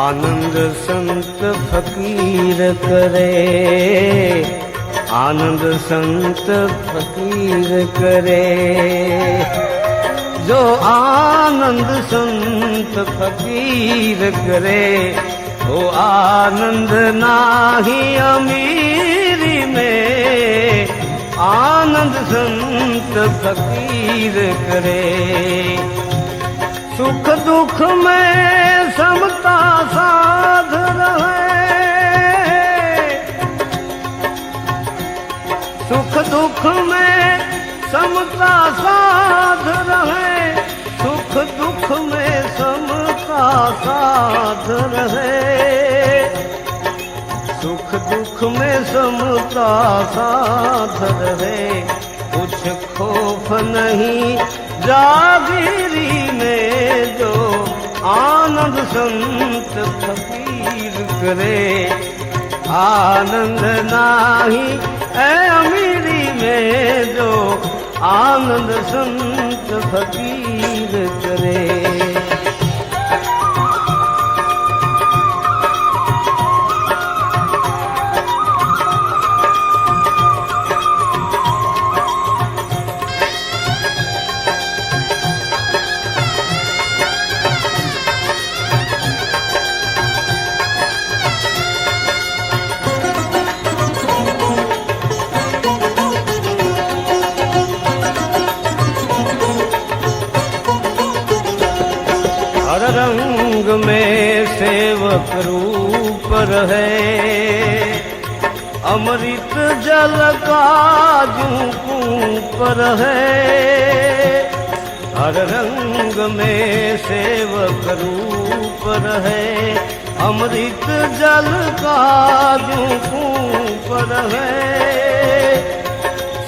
आनंद संत फकीर करे, आनंद संत फकीर करे। जो आनंद संत फकीर करे, वो आनंद नाही अमीरी में, आनंद संत फकीर करे। सुख दुख में समता साध रहे, सुख दुख में समता साध रहे, सुख दुख में समता साध रहे, सुख दुख में समता साध रहे। कुछ खौफ नहीं जागीरी में, जो आनंद संत फकीर करे। आनंद नाही है अमीरी में, जो आनंद संत फकीर करे। हर रंग में सेवक रूप रहे, अमृत जल का जूं रहे। हर रंग में सेवक रूप रहे, अमृत जल का जूं रहे।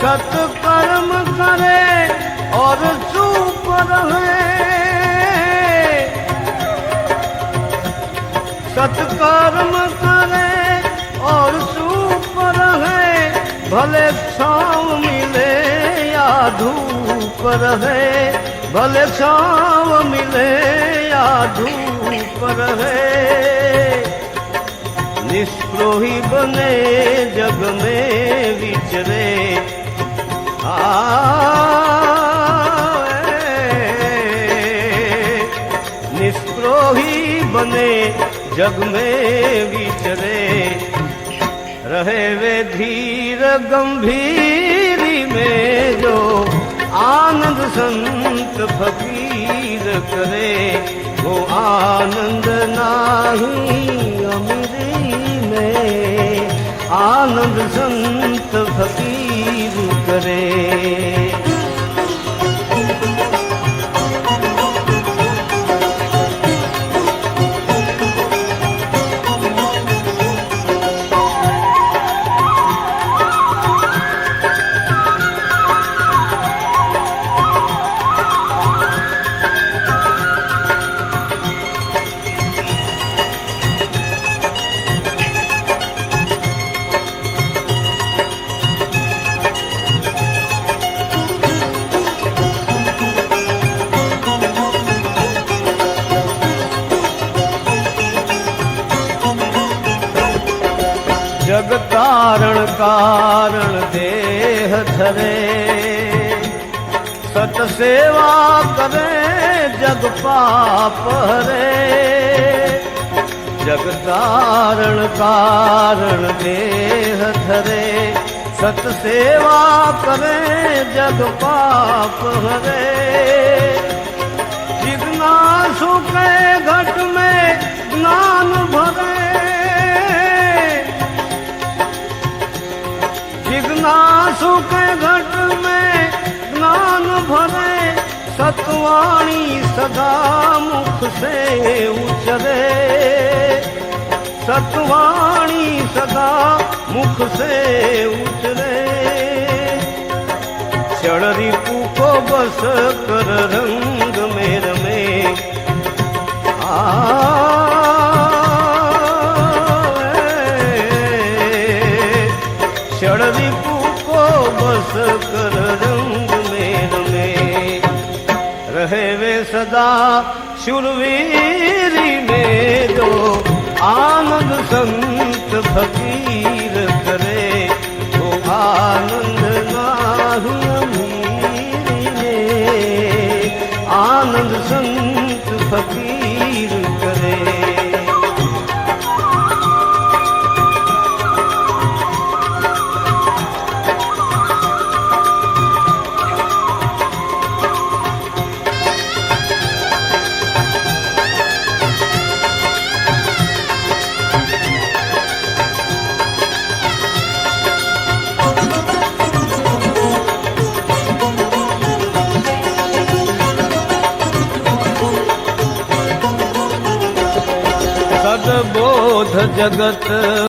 सत्कर्म करे और चुप रहे, सत्कर्म करे और चुप रहे। भले छाँव मिले या धूप रहे, भले छाँव मिले या धूप रहे। निष्प्रोही बने जग में विचरे, निष्प्रोही बने जग में विचरे। रहे वे धीर गंभीरी में, जो आनंद संत फकीर करे। वो आनंद नाही अमीरी में, आनंद संत फकीर करे। जग कारण कारण देह धरे, सत सेवा करे जग पाप हरे। जग कारण कारण देह धरे, सत सेवा करे जग पाप हरे। जिज्ञासु के घट में ज्ञान भरे, जिज्ञासु के घट में ज्ञान भरे। सतवाणी सदा मुख से उचरे, सतवाणी सदा मुख से उचरे। क्षण रिपु को बस कर रंग में रमे, क्षण रिपु को बस कर रंग में रमे। रहे वे सदा शूरवीरी में, जो आनंद संत फकीर करे तो आनंद नाहु अमीरी में आनंद संत फकीर करे सदबोध जगत